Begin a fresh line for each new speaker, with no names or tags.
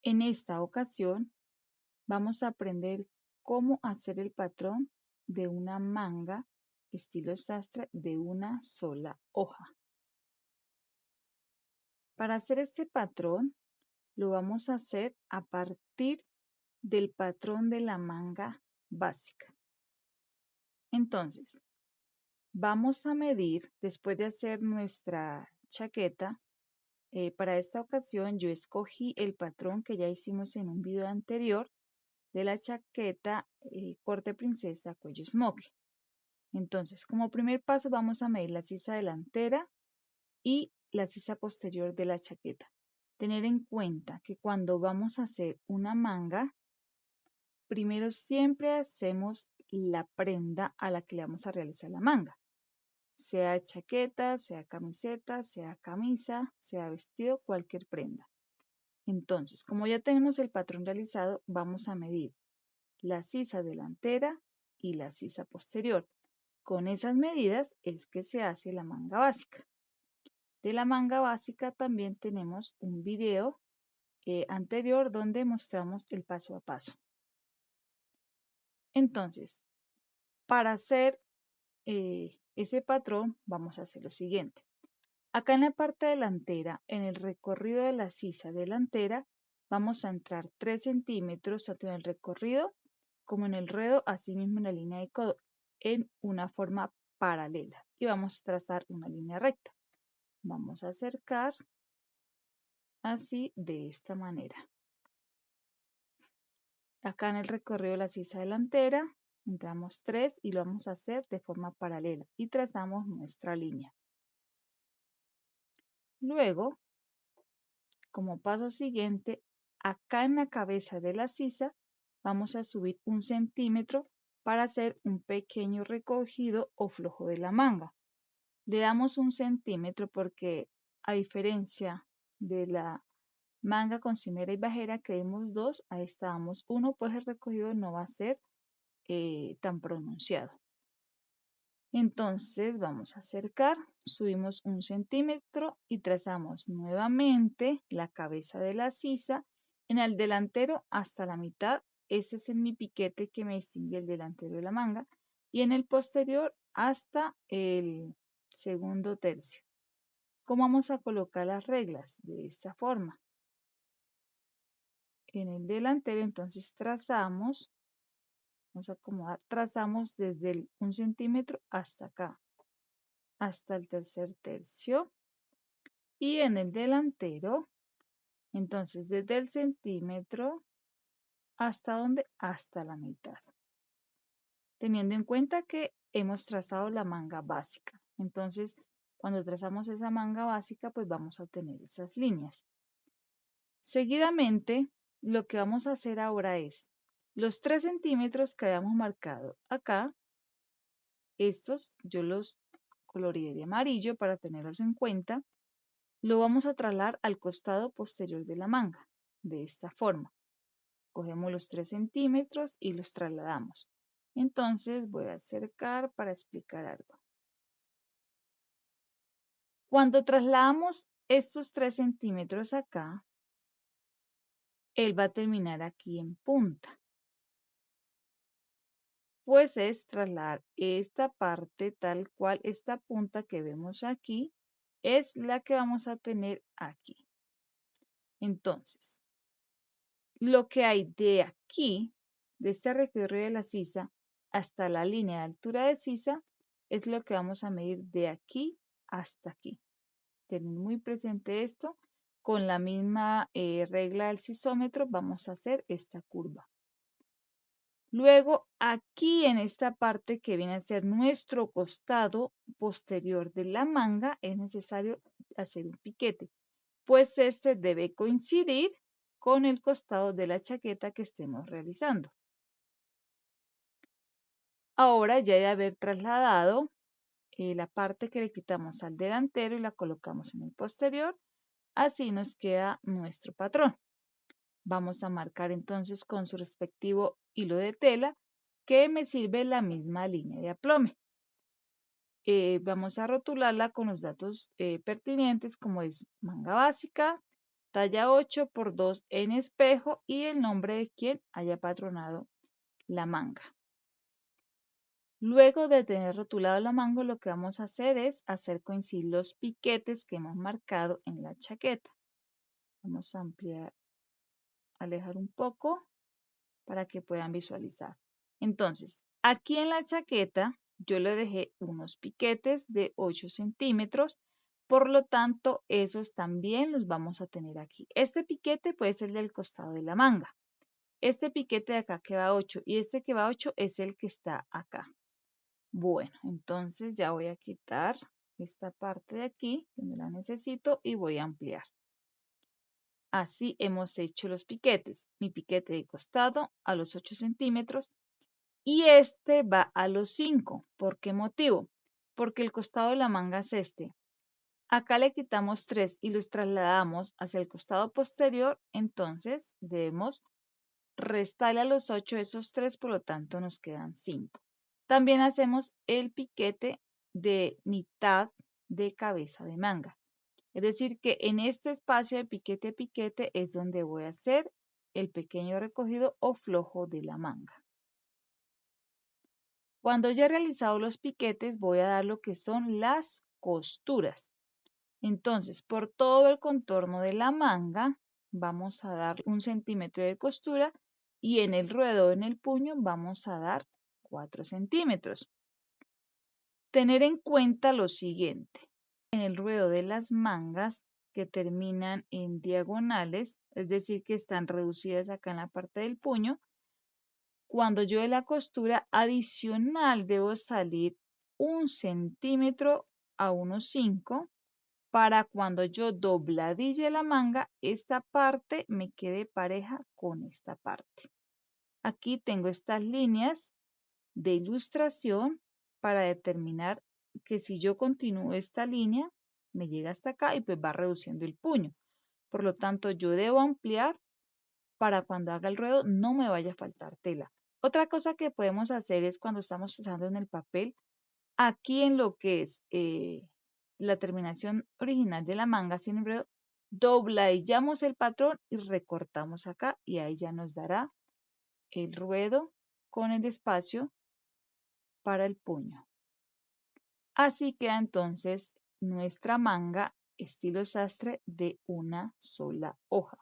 En esta ocasión vamos a aprender cómo hacer el patrón de una manga estilo sastre de una sola hoja. Para hacer este patrón lo vamos a hacer a partir del patrón de la manga básica. Entonces, vamos a medir, después de hacer nuestra chaqueta, para esta ocasión yo escogí el patrón que ya hicimos en un video anterior de la chaqueta corte princesa cuello smoke. Entonces, como primer paso vamos a medir la sisa delantera y la sisa posterior de la chaqueta. Tener en cuenta que cuando vamos a hacer una manga, primero siempre hacemos la prenda a la que le vamos a realizar la manga. Sea chaqueta, sea camiseta, sea camisa, sea vestido, cualquier prenda. Entonces, como ya tenemos el patrón realizado, vamos a medir la sisa delantera y la sisa posterior. Con esas medidas es que se hace la manga básica. De la manga básica también tenemos un video anterior donde mostramos el paso a paso. Entonces, para hacer ese patrón vamos a hacer lo siguiente. Acá en la parte delantera, en el recorrido de la sisa delantera, vamos a entrar 3 centímetros tanto en el recorrido como en el ruedo, asimismo en la línea de codo, en una forma paralela. Y vamos a trazar una línea recta. Vamos a acercar así de esta manera. Acá en el recorrido de la sisa delantera, entramos 3 y lo vamos a hacer de forma paralela y trazamos nuestra línea. Luego, como paso siguiente, acá en la cabeza de la sisa vamos a subir 1 centímetro para hacer un pequeño recogido o flojo de la manga. Le damos 1 centímetro porque a diferencia de la manga con cimera y bajera que dimos 2, a esta damos 1, pues el recogido no va a ser tan pronunciado. Entonces vamos a acercar, subimos 1 centímetro y trazamos nuevamente la cabeza de la sisa en el delantero hasta la mitad. Ese es mi piquete que me distingue el delantero de la manga. Y en el posterior hasta el segundo tercio. ¿Cómo vamos a colocar las reglas? De esta forma. En el delantero entonces trazamos, vamos a acomodar, trazamos desde el 1 centímetro hasta acá, hasta el tercer tercio. Y en el delantero, entonces desde el centímetro, ¿hasta dónde? Hasta la mitad. Teniendo en cuenta que hemos trazado la manga básica. Entonces, cuando trazamos esa manga básica, pues vamos a obtener esas líneas. Seguidamente, lo que vamos a hacer ahora es los 3 centímetros que habíamos marcado acá, estos yo los coloreé de amarillo para tenerlos en cuenta, lo vamos a trasladar al costado posterior de la manga, de esta forma. Cogemos los 3 centímetros y los trasladamos. Entonces voy a acercar para explicar algo. Cuando trasladamos estos 3 centímetros acá, él va a terminar aquí en punta. Pues es trasladar esta parte tal cual, esta punta que vemos aquí, es la que vamos a tener aquí. Entonces, lo que hay de aquí, de este recorrido de la sisa, hasta la línea de altura de sisa, es lo que vamos a medir de aquí hasta aquí. Ten muy presente esto. Con la misma regla del sisómetro vamos a hacer esta curva. Luego, aquí en esta parte que viene a ser nuestro costado posterior de la manga, es necesario hacer un piquete, pues este debe coincidir con el costado de la chaqueta que estemos realizando. Ahora, ya de haber trasladado la parte que le quitamos al delantero y la colocamos en el posterior, así nos queda nuestro patrón. Vamos a marcar entonces con su respectivo hilo de tela que me sirve la misma línea de aplome. Vamos a rotularla con los datos pertinentes como es manga básica, talla 8 por 2 en espejo y el nombre de quien haya patronado la manga. Luego de tener rotulado la manga, lo que vamos a hacer es hacer coincidir los piquetes que hemos marcado en la chaqueta. Vamos a ampliar, alejar un poco para que puedan visualizar. Entonces, aquí en la chaqueta yo le dejé unos piquetes de 8 centímetros, por lo tanto, esos también los vamos a tener aquí. Este piquete puede ser el del costado de la manga. Este piquete de acá que va 8 y este que va 8 es el que está acá. Bueno, entonces ya voy a quitar esta parte de aquí, que no la necesito, y voy a ampliar. Así hemos hecho los piquetes. Mi piquete de costado a los 8 centímetros y este va a los 5. ¿Por qué motivo? Porque el costado de la manga es este. Acá le quitamos 3 y los trasladamos hacia el costado posterior, entonces debemos restarle a los 8 esos 3, por lo tanto nos quedan 5. También hacemos el piquete de mitad de cabeza de manga. Es decir, que en este espacio de piquete a piquete es donde voy a hacer el pequeño recogido o flojo de la manga. Cuando ya he realizado los piquetes, voy a dar lo que son las costuras. Entonces, por todo el contorno de la manga, vamos a dar 1 centímetro de costura y en el ruedo, en el puño, vamos a dar 4 centímetros. Tener en cuenta lo siguiente. En el ruedo de las mangas que terminan en diagonales, es decir, que están reducidas acá en la parte del puño, cuando yo de la costura adicional debo salir 1 centímetro a unos 5 para cuando yo dobladille la manga, esta parte me quede pareja con esta parte. Aquí tengo estas líneas de ilustración para determinar que si yo continúo esta línea, me llega hasta acá y pues va reduciendo el puño. Por lo tanto, yo debo ampliar para cuando haga el ruedo no me vaya a faltar tela. Otra cosa que podemos hacer es cuando estamos usando en el papel, aquí en lo que es la terminación original de la manga sin enredo, dobladillamos el patrón y recortamos acá y ahí ya nos dará el ruedo con el espacio para el puño. Así queda entonces nuestra manga estilo sastre de una sola hoja.